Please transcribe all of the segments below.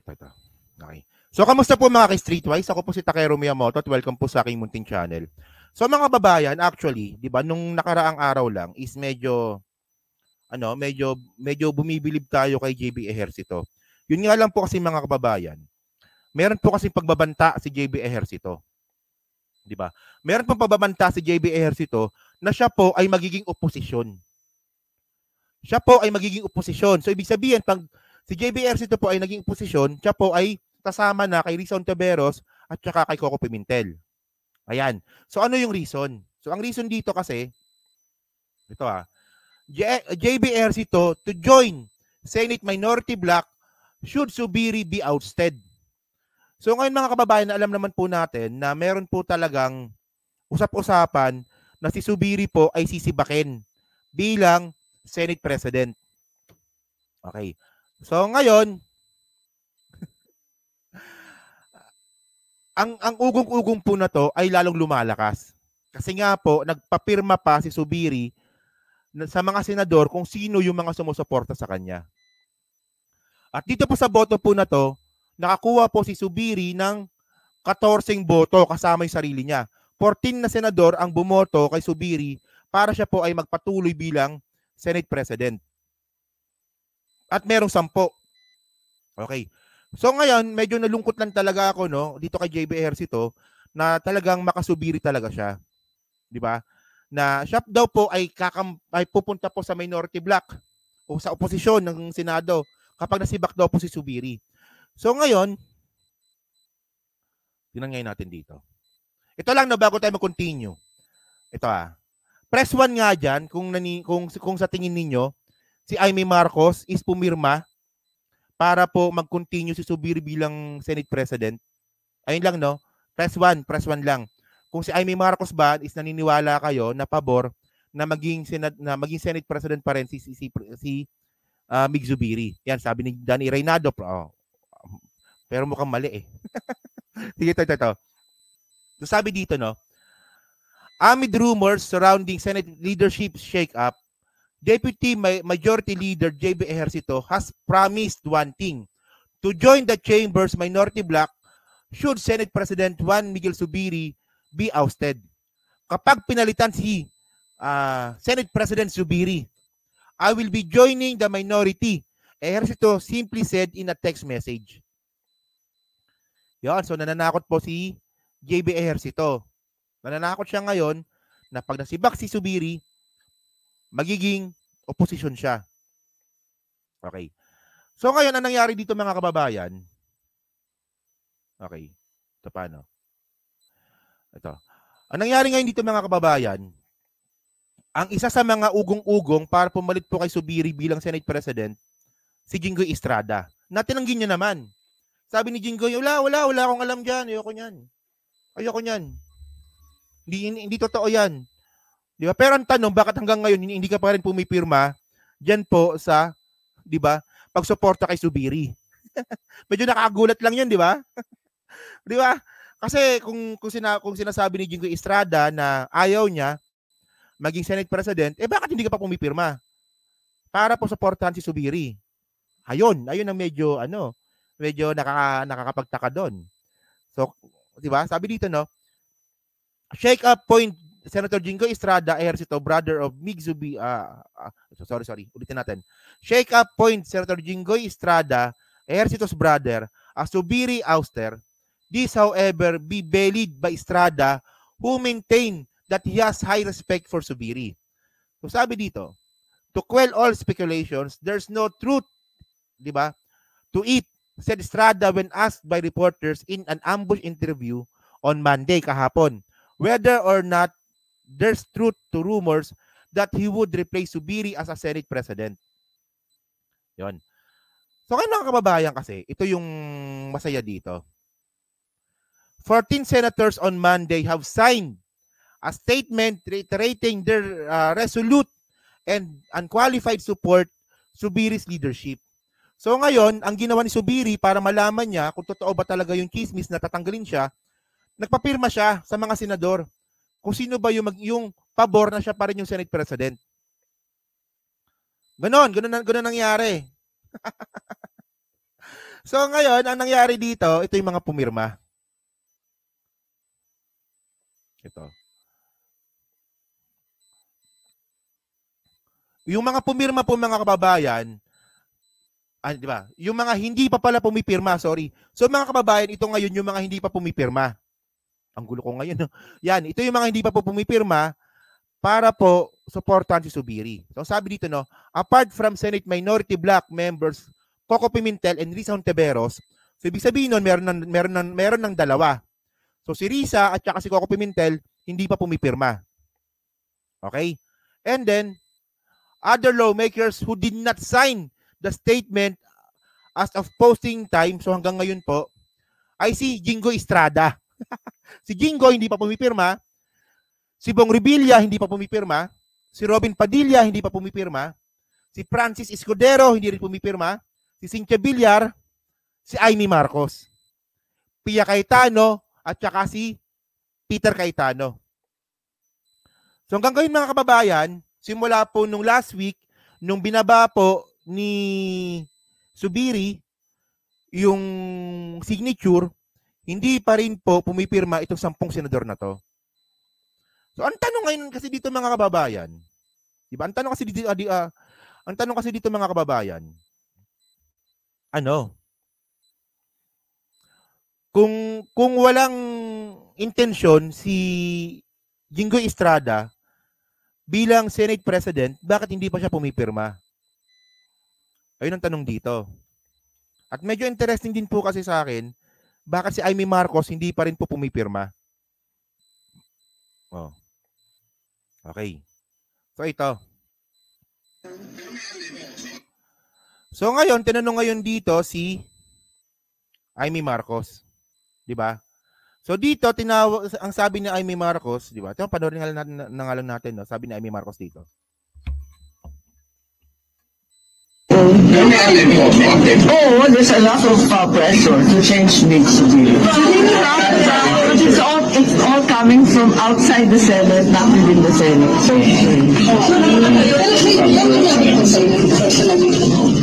ito. Okay. So, kamusta po mga ka-Streetwise? Ako po si Takero Miyamoto at welcome po sa aking munting channel. So, mga kababayan, actually, di ba, nung nakaraang araw lang is medyo bumibilib tayo kay JB Ejercito. Yun nga lang po kasi mga kababayan, meron po kasi pagbabanta si JB Ejercito. Di ba? Meron pong pagbabanta si JB Ejercito na siya po ay magiging oposisyon. Siya po ay magiging oposisyon. So, ibig sabihin, pag si JB Ejercito po ay naging oposisyon, siya po ay kasama na kay Rizon Taveros at saka kay Coco Pimentel. Ayan. So, ano yung reason? So, ang reason dito kasi, ito JB Ejercito to join Senate Minority Bloc should Zubiri be ousted. So, ngayon mga kababayan, alam naman po natin na meron po talagang usap-usapan na si Zubiri po ay sisibakin bilang Senate President. Okay. So, ngayon, ang ugong-ugong po na to ay lalong lumalakas. Kasi nga po, nagpapirma pa si Zubiri sa mga senador kung sino yung mga sumusuporta sa kanya. At dito po sa boto po na to, nakakuha po si Zubiri ng 14 boto kasama yung sarili niya. 14 na senador ang bumoto kay Zubiri para siya po ay magpatuloy bilang Senate President. At merong 10. Okay. So ngayon, medyo nalungkot lang talaga ako dito kay JB Ejercito na talagang makasubiri talaga siya. 'Di ba? Na siya daw po ay pupunta po sa minority bloc o sa oposisyon ng Senado kapag nasibak daw po si Zubiri. So ngayon, tingnan ngayon natin dito. Ito lang bago tayo mag-continue. Ito Press 1 nga dyan kung sa tingin ninyo si Amy Marcos is pumirma para po mag-continue si Zubiri bilang Senate President. Ayun lang Press 1 lang. Kung si Amy Marcos ba is naniniwala kayo na pabor na maging Senate President pa rin si Mig Zubiri. Yan, sabi ni Danny Reynado. Pero mukhang mali eh. Sige, ito. So sabi dito amid rumors surrounding Senate leadership shake-up, Deputy Majority Leader JB Ejercito has promised one thing, to join the chamber's minority bloc should Senate President Juan Miguel Zubiri be ousted. Kapag pinalitan si Senate President Zubiri, I will be joining the minority, Ejercito simply said in a text message. Yan, so nananakot po si JB Ejercito. Nananakot siya ngayon na pag nasibak si Zubiri, magiging oposisyon siya. Okay. So ngayon, ang nangyari dito mga kababayan, okay, ito paano? Ito. Ang nangyari ngayon dito mga kababayan, ang isa sa mga ugong-ugong para pumalit po kay Zubiri bilang Senate President, si Jinggoy Estrada. Natinanggin niya naman. Sabi ni Jinggoy, wala akong alam dyan, ayoko niyan. Hindi totoo yan. Di ba? Pero ang tanong, bakit hanggang ngayon hindi ka pa rin pumipirma diyan po sa, di ba, pagsuporta kay Zubiri? Medyo nakakagulat lang 'yan, di ba? Di ba? Kasi kung sinasabi ni Jinggoy Estrada na ayaw niya maging Senate President, bakit hindi ka pa pumipirma? Para po suportahan si Zubiri. Ayun ang medyo nakakapagtaka doon. So, di ba? Sabi dito shake up point Senator Jinggoy Estrada Ejercito, brother of Mig Zubiri. Sorry. Ulitin natin. Shake up point Senator Jinggoy Estrada Ejercito's brother as Zubiri ouster. This, however, be belied by Estrada, who maintain that he has high respect for Zubiri. So sabi dito, to quell all speculations, there's no truth, di ba, to it, said Estrada when asked by reporters in an ambush interview on Monday kahapon, whether or not there's truth to rumors that he would replace Zubiri as a Senate President. Yon. So kayo mga kababayan kasi, ito yung masaya dito. 14 senators on Monday have signed a statement reiterating their resolute and unqualified support Zubiri's leadership. So ngayon, ang ginawa ni Zubiri para malaman niya kung totoo ba talaga yung chismis na tatanggalin siya, nagpapirma siya sa mga senador kung sino ba yung pabor na siya pa rin yung Senate President. Ganon nangyari. So ngayon, ang nangyari dito, ito yung mga pumirma. Ito. Yung mga pumirma po mga kababayan, di ba? Yung mga hindi pa pala pumipirma, sorry. So mga kababayan, ito ngayon yung mga hindi pa pumipirma. Ang gulo ko ngayon. No? Yan, ito yung mga hindi pa po pumipirma para po supportan si Zubiri. So sabi dito, no, apart from Senate Minority Black members Coco Pimentel and Risa Hontiveros, so ibig sabihin nun, meron ng dalawa. So si Risa at saka si Coco Pimentel hindi pa pumipirma. Okay? And then, other lawmakers who did not sign the statement as of posting time, so hanggang ngayon po, ay si Jingo Estrada. Si Jingo hindi pa pumipirma, si Bong Revilla hindi pa pumipirma, si Robin Padilla hindi pa pumipirma, si Francis Escudero hindi rin pumipirma, si Cynthia Villar, si Amy Marcos, Pia Cayetano, at saka si Peter Cayetano. So hanggang ngayon mga kababayan, simula po nung last week, nung binaba po ni Zubiri yung signature, hindi pa rin po pumipirma itong 10 senador na to. So ang tanong ngayon kasi dito mga kababayan, di ba? Ang tanong kasi dito mga kababayan, ano? Kung walang intensyon si Jingo Estrada bilang Senate President, bakit hindi pa siya pumipirma? Ayun ang tanong dito. At medyo interesting din po kasi sa akin, bakit si Amy Marcos hindi pa rin po pumipirma? Oh. Okay. So ito. So ngayon, tinanong ngayon dito si Amy Marcos. Di ba? So dito, ang sabi ni Amy Marcos, di ba? Ito, panoorin nga lang natin, no? Sabi ni Amy Marcos dito. Oh, there's a lot of pressure to change Mitch. But it's all coming from outside the Senate, not within the Senate.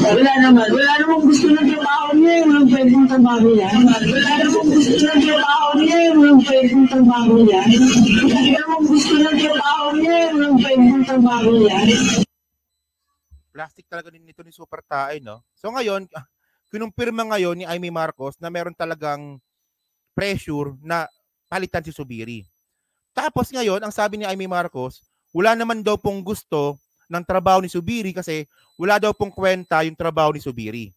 Wala naman gusto ng trabaho niya, walang pwedeng trabaho yan. Wala naman gusto ng trabaho niya, walang pwedeng trabaho yan. Wala naman gusto ng trabaho niya, walang pwedeng trabaho yan. Plastic talaga nito ni Super Tae, no? So ngayon, kinumpirma ngayon ni Amy Marcos na meron talagang pressure na palitan si Zubiri. Tapos ngayon, ang sabi ni Amy Marcos, wala naman daw pong gusto ng trabaho ni Zubiri kasi wala daw pong kwenta yung trabaho ni Zubiri.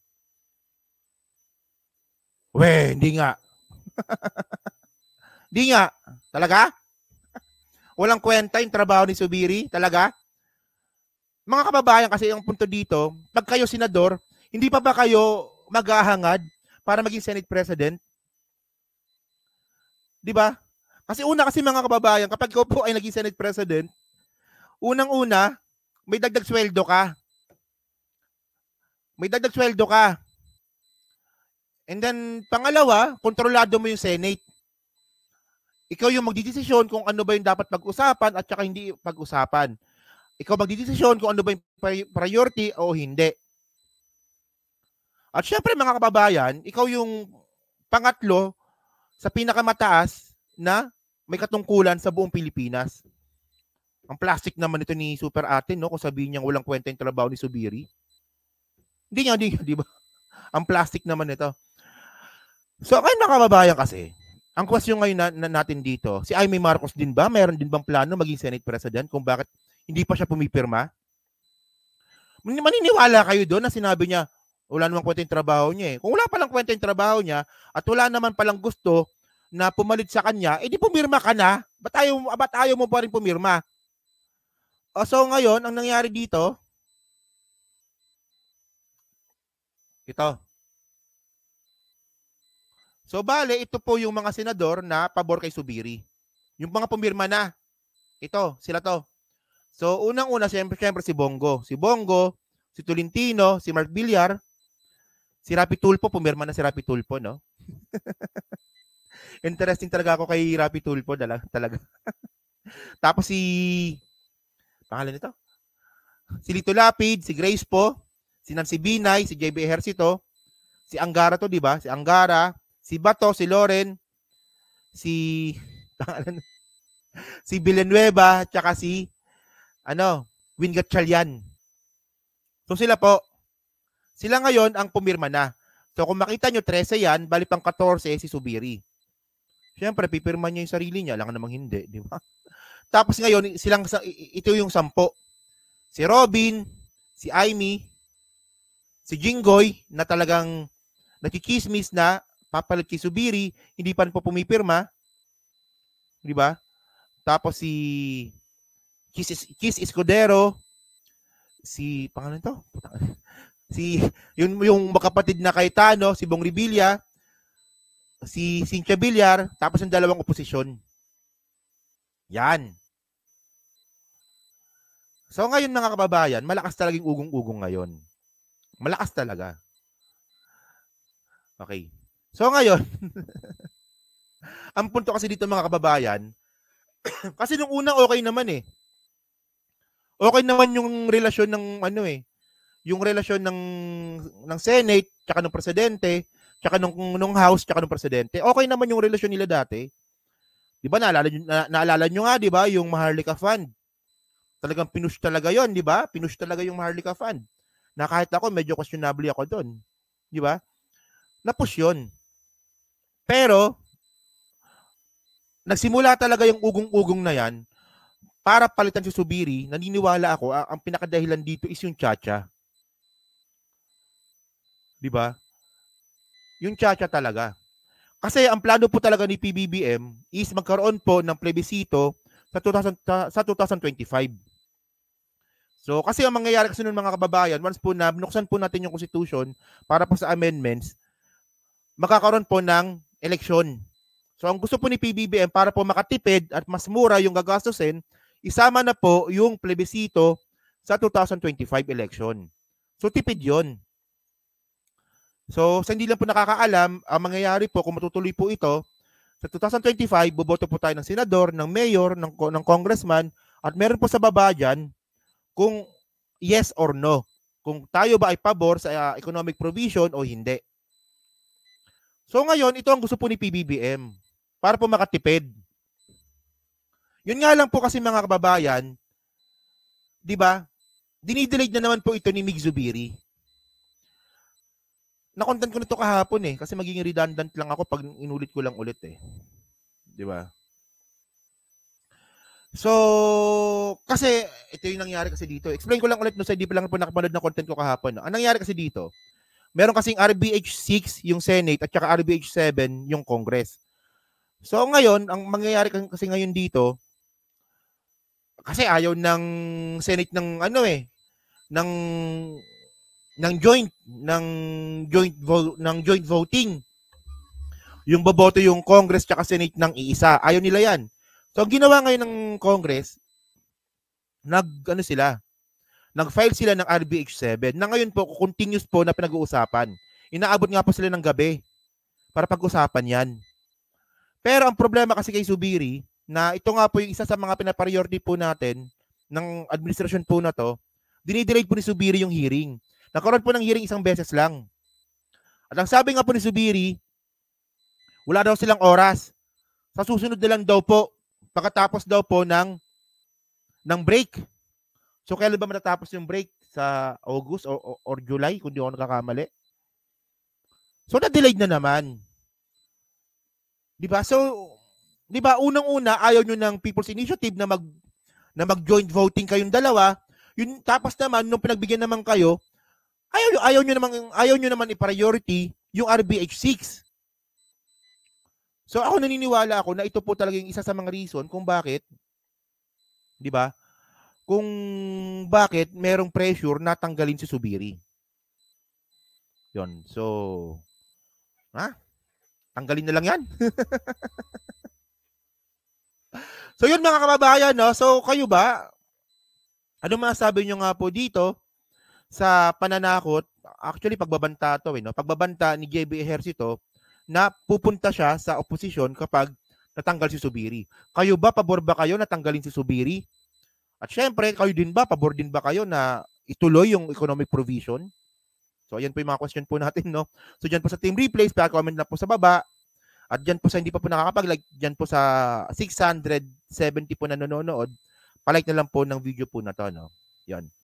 Hindi nga. Hindi nga. Talaga? Walang kwenta yung trabaho ni Zubiri? Talaga? Mga kababayan, kasi ang punto dito, pag kayo senador, hindi pa ba kayo maghahangad para maging Senate President? Di ba? Kasi mga kababayan, kapag ikaw po ay naging Senate President, unang-una, may dagdag sweldo ka. And then, pangalawa, kontrolado mo yung Senate. Ikaw yung magdidesisyon kung ano ba yung dapat pag-usapan at saka hindi pag-usapan. Ikaw magdidesisyon kung ano ba yung priority o hindi. At syempre mga kababayan, ikaw yung pangatlo sa pinakamataas na may katungkulan sa buong Pilipinas. Ang plastic naman ito ni Super Ate, no? Kung sabihin niya walang kwenta yung trabaho ni Zubiri. Hindi nga, di ba? Ang plastic naman ito. So, kayo mga kababayan kasi, ang question ngayon natin dito, si Amy Marcos din ba? Mayroon din bang plano maging Senate President kung bakit hindi pa siya pumipirma? Maniniwala kayo doon na sinabi niya, wala namang kwenta yung trabaho niya eh. Kung wala palang kwenta yung trabaho niya at wala naman palang gusto na pumalit sa kanya, edi pumirma ka na. Ba't ayaw mo pa rin pumirma? So ngayon, ang nangyari dito, ito. So bale, ito po yung mga senador na pabor kay Zubiri. Yung mga pumirma na. Ito, sila to. So, unang-una, siyempre si Bongo. Si Bongo, si Tolentino, si Mark Villar, si Rapi Tulfo, pumirma na si Rapi Tulfo, no? Interesting talaga ako kay Rapi Tulfo, talaga. Tapos pangalan nito? Si Lito Lapid, si Grace Po, si Nancy Binay, si JB Ejercito, Si Angara to, di ba? Si Angara, si Bato, si Loren, si si Villanueva, tsaka si Win Gatchalian. So sila po. Sila ngayon ang pumirma na. So kung makita nyo, 13 yan, bali pang 14 si Zubiri. Siyempre, pipirma niya yung sarili niya. Alam namang hindi, di ba? Tapos ngayon, ito yung 10. Si Robin, si Aimee, si Jinggoy, na talagang nakikismis na papalit kay Zubiri, hindi pa po pumipirma. Di ba? Tapos si Kiss Escudero, si pangalan to? Si yung makapatid na Cayetano, si Bong Revilla, si Cynthia Villar, tapos yung dalawang oposisyon. Yan. So ngayon mga kababayan, malakas talaga yung ugong-ugong ngayon. Malakas talaga. Okay. So ngayon, ang punto kasi dito mga kababayan, kasi nung una okay naman eh. Okay naman yung relasyon ng yung relasyon ng Senate, tsaka ng presidente, tsaka nung House, tsaka ng presidente. Okay naman yung relasyon nila dati. 'Di ba naalala nyo nga, 'di ba, yung Maharlika Fund. Talagang pinush talaga 'yon, 'di ba? Pinush talaga yung Maharlika Fund. Na kahit ako medyo questionable ako doon. 'Di ba? Na-push 'yon. Pero nagsimula talaga yung ugong-ugong na 'yan para palitan si Zubiri. Naniniwala ako ang pinakadahilan dito is yung Chacha. 'Di ba? Yung Chacha talaga. Kasi ang plano po talaga ni PBBM is magkaroon po ng plebisito sa 2025. So kasi ang mangyayari kasi nun mga kababayan, once po na binuksan po natin yung Constitution para po sa amendments, magkakaroon po ng eleksyon. So ang gusto po ni PBBM para po makatipid at mas mura yung gagastusin, isama na po yung plebisito sa 2025 election. So tipid yon. So sa hindi lang po nakakaalam, ang mangyayari po kung matutuloy po ito, sa 2025, boboto po tayo ng senador, ng mayor, ng congressman, at meron po sa baba dyan kung yes or no. Kung tayo ba ay pabor sa economic provision o hindi. So ngayon, ito ang gusto po ni PBBM para po makatipid. Yun nga lang po kasi mga kababayan, di ba, dinidelay na naman po ito ni Mig Zubiri. Na-content ko nito kahapon eh, kasi magiging redundant lang ako pag inulit ko lang ulit eh. Di ba? So, kasi ito yung nangyari kasi dito. Explain ko lang ulit no, sa hindi pa lang po nakapanood ng content ko kahapon. No? Ang nangyari kasi dito, meron kasing RBH 6 yung Senate at saka RBH 7 yung Congress. So ngayon, ang mangyayari kasi ngayon dito, kasi ayaw ng Senate ng joint voting. Yung boboto yung Congress tsaka Senate ng iisa. Ayaw nila yan. So ang ginawa ngayon ng Congress, nag-file sila ng RBH 7 na ngayon po continuous po na pinag-uusapan. Inaabot nga po sila ng gabi para pag-usapan yan. Pero ang problema kasi kay Zubiri, na ito nga po yung isa sa mga pinapriority po natin ng administrasyon po na to, dinidelay po ni Zubiri yung hearing. Nagkaroon po ng hearing isang beses lang. At ang sabi nga po ni Zubiri, wala daw silang oras. Sa susunod na lang daw po, pagkatapos daw po ng break. So kailan ba matatapos yung break? Sa August or July, kung di ako nakakamali. So na-delayed na naman. Diba? So, diba, unang-una, ayaw nyo ng People's Initiative na mag-joint voting kayong dalawa. Yun, tapos naman, nung pinagbigyan naman kayo, ayaw nyo naman i-priority yung RBH 6. So ako naniniwala ako na ito po talaga yung isa sa mga reason kung bakit, di ba? Kung bakit merong pressure na tanggalin si Zubiri. Yon. So, tanggalin na lang yan. So yun mga kababayan, no? So kayo ba, ano masabi nyo nga po dito sa pananakot, actually pagbabanta to, no? Pagbabanta ni JB Ejercito na pupunta siya sa oposisyon kapag natanggal si Zubiri. Kayo ba, pabor ba kayo na tanggalin si Zubiri? At syempre, kayo din ba, pabor din ba kayo na ituloy yung economic provision? So So, ayan po yung mga question po natin, no? So, dyan po sa team replays, pa-comment na po sa baba. At dyan po sa hindi pa po nakakapag-like, dyan po sa 670 po na nanonood, palike na lang po ng video po na to, no? Yan.